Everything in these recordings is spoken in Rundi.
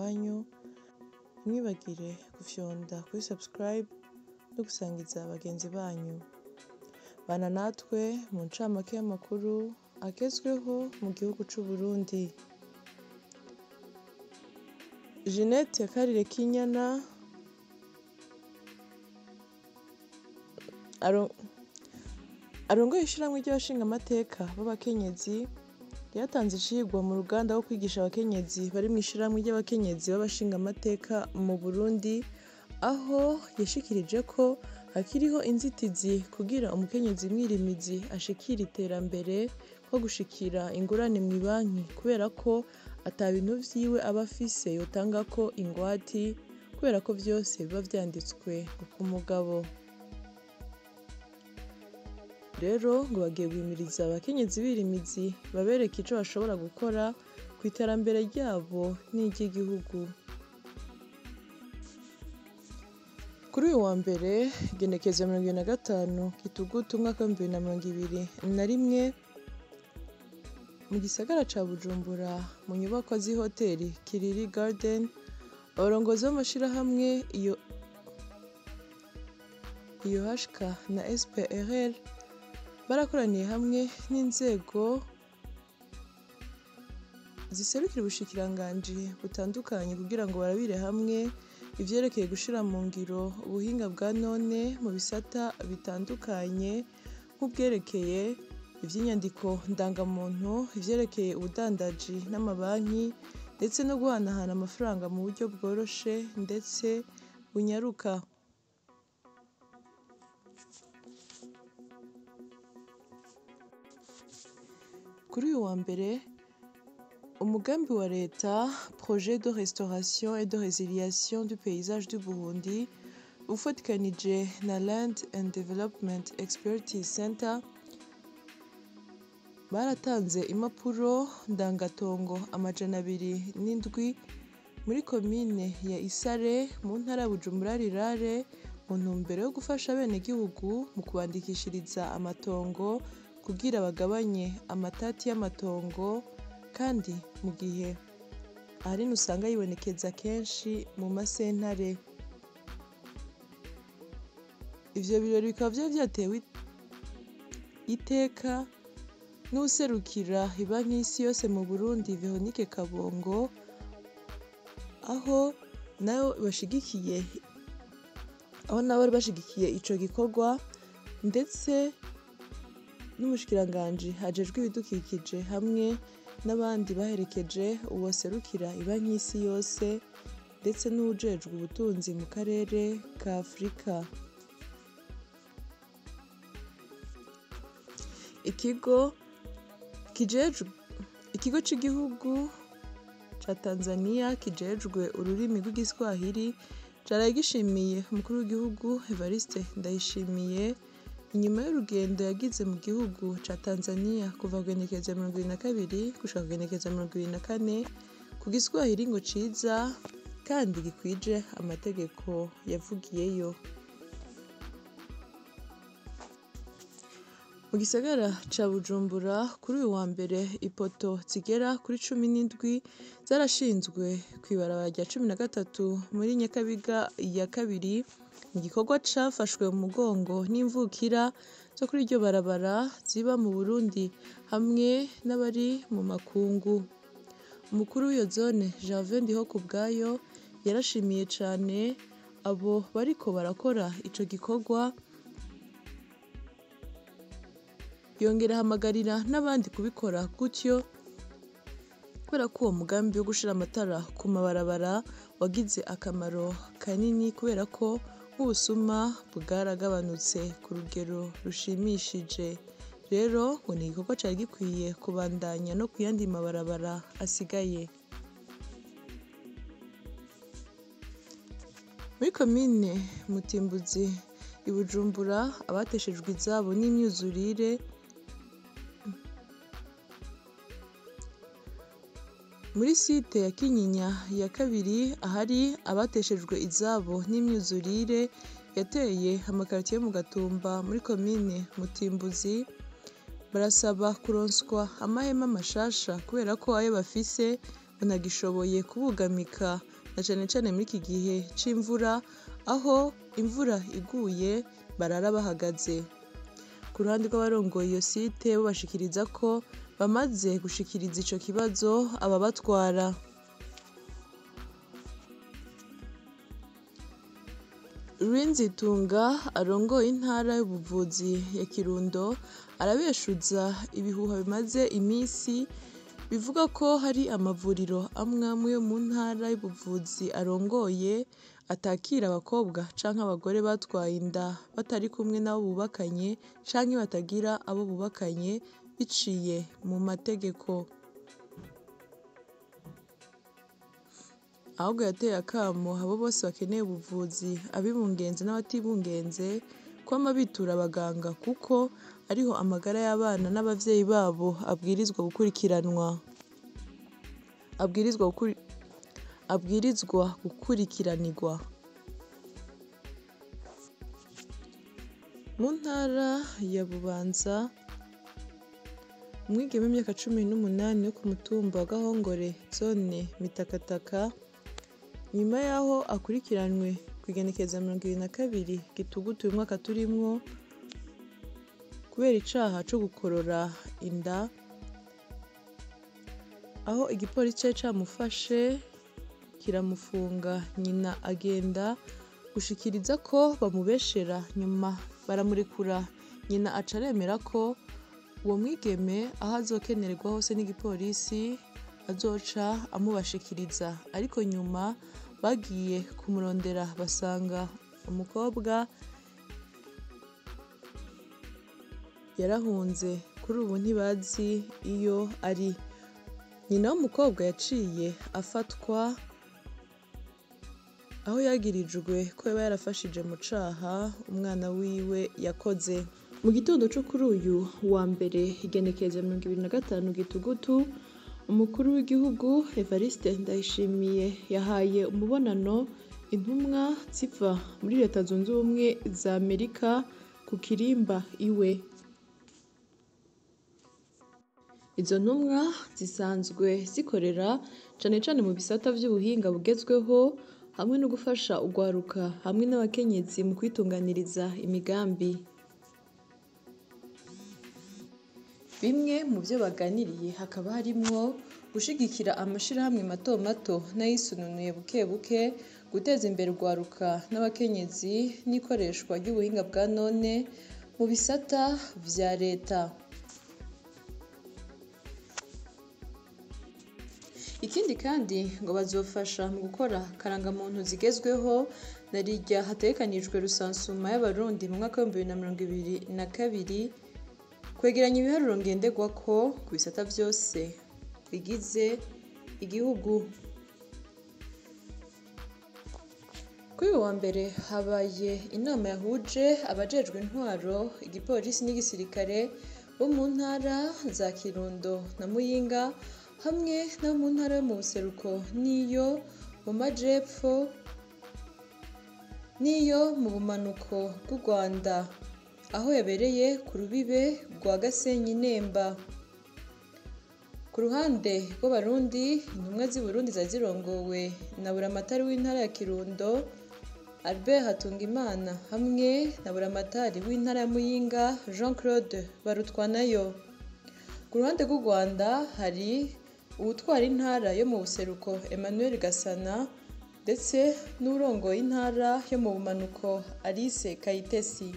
iwanyu, ntimwibagire gufyonda kuri subscribe no gusangiza bagenzi banyu. Bana natwe mu ncamake y'amakuru agezweho mu gihugu c'u Burundi. Jeanette Karire Kinyana arongoye ishirahamwe ry'abashingamateka b'abakenyezi yatanze icigwa mu ruganda wo kwigisha abakenyezi bari mw'ishirahamwe ry'abakenyezi b'abashingamateka mu Burundi, aho yashikirije ko hakiriho inzitizi kugira umukenyezi mwirimizi ashikira iterambere nko gushikira ingurane mw'ibanki, kubera ko ata bintu vyiwe aba afise yotangako ingwati, kubera ko vyose biba vyanditswe ku mugabo. Rero ngo bagiye guhimiriza abakenyezi birimizi babereka ico bashobora gukora ku iterambere ryabo n'iry'igihugu. Kuri uyu wa mbere igenekerezo 25 Gitugutu umwaka wa 2021 mu gisagara ca Bujumbura mu nyubakwa z'ihoteri Kiriri Garden, abarongozi b'amashirahamwe iyo HK na SPRL barakoraniye hamwe n'inzego ziserukira ubushikiranganji butandukanye kugira ngo barabire hamwe ivyerekeye gushira mu ngiro ubuhinga bwa none mu bisata bitandukanye, nk'ubwerekeye ivy'inyandiko ndangamuntu, ivyerekeye ubudandaji n'amabanki, ndetse no guhanahana amafaranga mu buryo bworoshe ndetse bunyaruka. Kuri uyu wa mbere umugambi wa leta projet de restauration et de résiliation du paysage du Burundi ufatikanije na Land and Development Expertise Center baratanze impapuro ndangatongo 207 muri komine ya Isare mu ntara ya Bujumbura Rirare, mu ntumbero yo gufasha abenegihugu mu kubandikishiriza amatongo kugira bagabanye amatati y'amatongo, kandi mu gihe ahanini usanga yibonekeza kenshi mu masentare. Ivyo birori bikaba vyari vyatewe iteka n'uwuserukira ibanki y'isi yose mu Burundi Veronique Kabongo, aho nabo bari bashigikiye ico gikorwa, ndetse n'umushikiranganji ajejwe ibidukikije hamwe n'abandi baherekeje uwoserukira ibanki y'isi yose, ndetse n'uwujejwe ubutunzi mu karere ka Afurika. Ikigo c'igihugu ca Tanzania kijejwe ururimi rw'igiswahili caraye gishimiye umukuru w'igihugu Evariste Ndayishimiye inyuma y'urugendo yagize mu gihugu ca Tanzania kuva kugenekerezo 22 gushika kugenekerezo 24 ku giswahili ngo ciza kandi gikwije amategeko yavugiyeyo. Mu gisagara ca Bujumbura kuri uyu wa mbere ipoto zigera kuri 17 zarashinzwe kw'ibarabara rya 13 muri Nyakabiga ya kabiri, mu gikorwa cafashwe mu mugongo n'imvukira zo kuri iryo barabara ziba mu Burundi hamwe n'abari mu makungu. Umukuru w'iyo zone Janvier Ndihokubwayo yarashimiye cane abo bariko barakora ico gikorwa, yongera ahamagarira n'abandi kubikora gutyo, kubera ko uwo mugambi wo gushira amatara ku mabarabara wagize akamaro kanini, kubera ko nk'ubusuma bwaragabanutse ku rugero rushimishije. Rero ngo ni igikorwa cari gikwiye kubandanya no kuyandi mabarabara asigaye. Muri komine Mutimbuzi i Bujumbura abateshejwe izabo n'imyuzurire muri site ya Kinyinya ya kabiri, ahari abateshejwe izabo n'imyuzurire yateye amakaritiye yo mu Gatumba muri komine Mutimbuzi, barasaba kuronswa amahema mashasha kubera ko ayo bafise banagishoboye kubugamika na cane cane muri iki gihe c'imvura, aho imvura iguye barara bahagaze. Ku ruhande rw'abarongoye iyo site bo bashikiriza ko bamaze gushikiriza ico kibazo ababatwara. Rwinzitunga arongoye intara y'ubuvuzi ya Kirundo arabeshuza ibihuha bimaze imisi bivuga ko hari amavuriro amwe yo mu ntara y'ubuvuzi arongoye atakira abakobwa canke abagore batwaye inda batari kumwe n'abo bubakanye canke batagira abo bubakanye biciye mu mategeko. Ahubwo yateye akamo abo bose bakeneye ubuvuzi, abibungenze n'abatibungenze, kwama bitura abaganga kuko ariho amagara y'abana n'abavyeyi babo abwirizwa gukurikiranirwa. Mu ntara ya Bubanza, umwigeme w'imyaka 18 wo ku mutumba wa Gahongore, zone Mitakataka, nyuma yaho akurikiranwe kw'igenekerezo 22 Gitugutu uyu mwaka turimwo kubera icaha co gukorora inda, aho igipolisi cari camufashe kiramufunga, nyina agenda gushikiriza ko bamubeshera, nyuma baramurekura. Nyina aca aremera ko uwo mwigeme aho azokenerwa hose n'igipolisi azoca amubashikiriza, ariko nyuma bagiye kumurondera basanga umukobwa yarahunze. Kuri ubu ntibazi iyo ari. Nyina w'umukobwa yaciye afatwa, aho yagirijwe ko yaba yarafashije mu caha umwana wiwe yakoze. Mu gitondo co kuri uyu wa mbere igenekerezo 25 Gitugutu, umukuru w'igihugu Evariste Ndayishimiye yahaye umubonano intumwa ziva muri Leta Zunze Ubumwe za Amerika ku kirimba iwe. Izo ntumwa zisanzwe zikorera cane cane mu bisata vy'ubuhinga bugezweho, hamwe no gufasha ugwaruka hamwe n'abakenyezi mu kwitunganiriza imigambi. Bimwe mu vyo baganiriye hakaba harimwo gushigikira amashirahamwe mato mato n'ayisununuye buke buke, guteza imbere ugwaruka n'abakenyezi n'ikoreshwa ry'ubuhinga bwa none mu bisata vya leta. Ikindi kandi ngo bazofasha mu gukora karangamuntu zigezweho, na rirya hategekanijwe rusansuma y'abarundi mu mwaka wa 2022, kwegeranya ibiharuro ngenderwako ku bisata vyose bigize igihugu. Kuri uyu wa mbere habaye inama yahuje abajejwe intwaro, igipolisi n'igisirikare bo mu ntara za Kirundo na Muyinga, hamwe no mu ntara yo mu buseruko n'iyo mu majepfo n'iyo mu bumanuko bw'u Rwanda, aho yabereye ku rubibe rwa Gasenyi Nemba. Ku ruhande rw'abarundi, intumwa z'i Burundi zari zirongowe na buramatari w'intara ya Kirundo Albert Hatungimana, hamwe na buramatari w'intara ya Muyinga Jean Claude Barutwanayo. Ku ruhande rw'u Rwanda hari uwutwara intara yo mu buseruko Emmanuel Gasana, ndetse n'urongoye intara yo mu bumanuko Alice Kayitesi.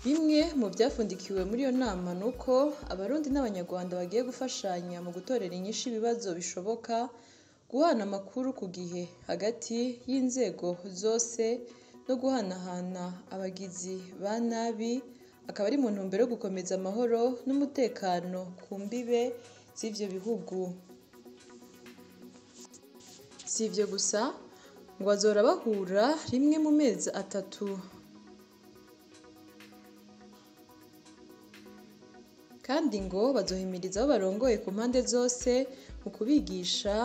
Bimwe mu vyafundikiwe muri iyo nama nuko abarundi n'abanyarwanda bagiye gufashanya mu gutorera inyishu ibibazo bishoboka, guhana amakuru ku gihe hagati y'inzego zose no guhanahana abagizi ba nabi, akaba ari mu ntumbero yo gukomeza amahoro n'umutekano ku mbibe z'ivyo bihugu. Si ivyo gusa, ngo bazora bahura rimwe mu mezi 3, kandi ngo bazohimiriza abo barongoye ku mpande zose mu kubigisha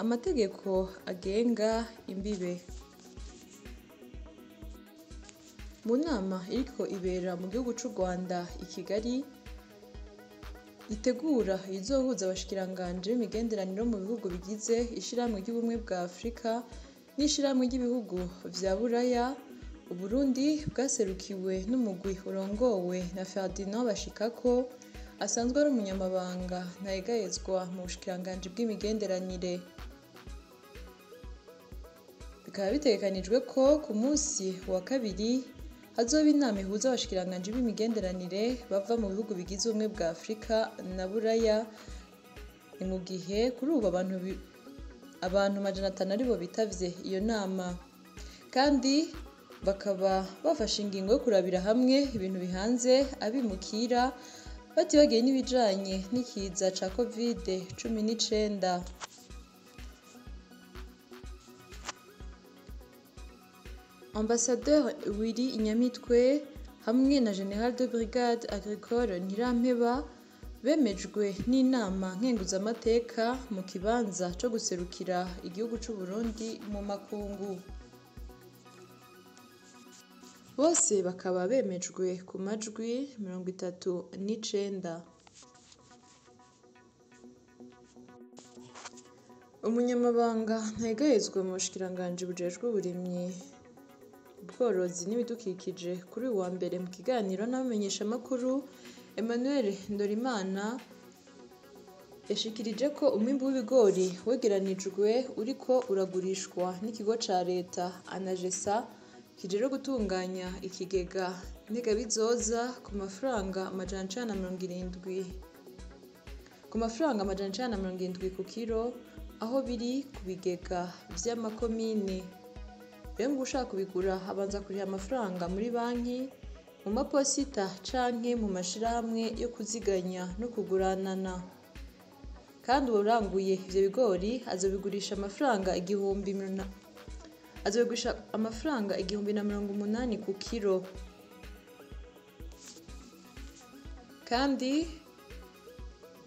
amategeko agenga imbibe. Mu nama iriko ibera mu gihugu c'u Rwanda i Kigali, itegura izohuza abashikiranganji b'imigenderanire mu bihugu bigize ishirahamwe ry'ubumwe bwa Afurika n'ishirahamwe ry'ibihugu vya Buraya. Uburundi bwaserukiwe n'umugwi urongowe na Ferdinand Bashikako asanzwe ari umunyamabanga ntayegayezwa mu bushikiranganji bw'imigenderanire. Bikaba bitegekanijwe ko ku munsi wa kabiri hazoba inama ihuza abashikiranganji b'imigenderanire bava mu bihugu bigize ubumwe bwa Afurika na Buraya. Ni mu gihe kuri ubu abantu 500 aribo bitavye iyo nama, kandi bakaba bafashe ingingo yo kurabira hamwe ibintu bihanze abimukira batibagiye n'ibijanye n'ikiza ca COVID-19. Ambassadeur Willy Nyamitwe hamwe na General de Brigade Agricole Ntirampeba bemejwe n'inama nkenguzamateka mu kibanza co guserukira igihugu c'u Burundi mu makungu. Bose bakaba bemejwe ku majwi 39. Umunyamabanga ntayegayezwa mu bushikiranganji bujejwe uburimyi, ubworozi n'ibidukikije kuri uwa mbere mu kiganiro n'abamenyeshamakuru, Emmanuel Ndorimana yashikirije ko umwimbu w'ibigori wegeranijwe uriko uragurishwa n'ikigo ca leta Anagesa kijejwe gutunganya ikigega ntegabizoza ku mafaranga 970 ku kiro, aho biri ku bigega vy'amakomine. Rero ngo ushaka kubigura abanza kuriha amafaranga muri banki, mu maposita canke mu mashirahamwe yo kuziganya no kuguranana. Kandi uranguye ivyo bigori azobigurisha amafaranga 1,080 ku kiro. Kandi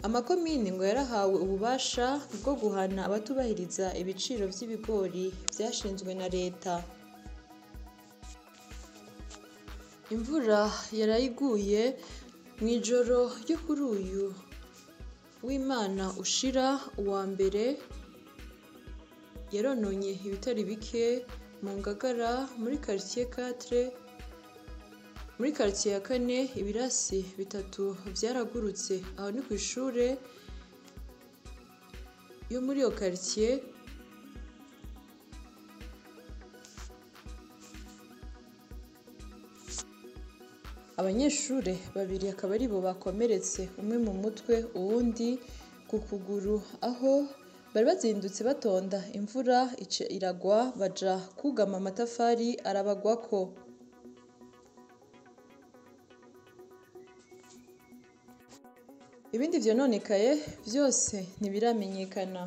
amakomine ngo yarahawe ububasha bwo guhana abatubahiriza ibiciro vy'ibigori vyashinzwe na leta. Imvura yarayiguye mw'ijoro ryo kuri uyu w'Imana ushira uwa mbere, yarononye ibitari bike mu Ngagara muri quartier 4. Muri quartier ya 4 ibirasi 3 vyaragurutse, aho ni kw'ishure yo muri iyo quartier. Abanyeshure 2 akaba aribo bakomeretse, umwe mu mutwe uwundi ku kuguru, aho bari bazindutse batonda imvura iragwa baja kugama amatafari arabagwako. Ibindi vyononekaye vyose ntibiramenyekana.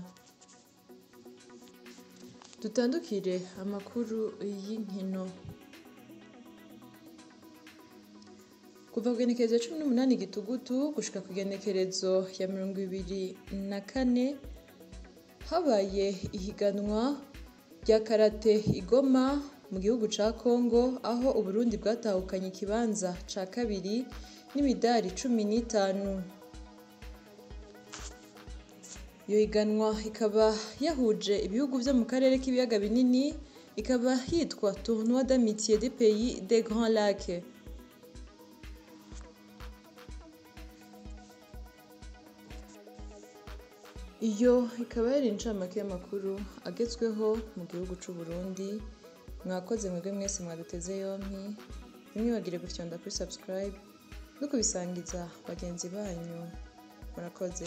Dutandukire amakuru y'inkino. Kuva ku igenekerezo 18 Gitugutu gushika ku igenekerezo ya 24 habaye ihiganwa rya karate igoma mu gihugu ca Congo, aho Uburundi bwatahukanye ikibanza ca kabiri n'imidari 15. Iyo higanwa ikaba yahuje ibihugu vyo mu karere k'ibiyaga binini, ikaba yitwa Tournoi d'amitié des pays des Grands Lacs. Iyo ikaba yari incamake y'amakuru agezweho mu gihugu c'u Burundi. Mwakoze mwebwe mwese mwaduteze yompi, ntimwibagire gufyonda kuri subscribe no kubisangiza bagenzi banyu. Murakoze.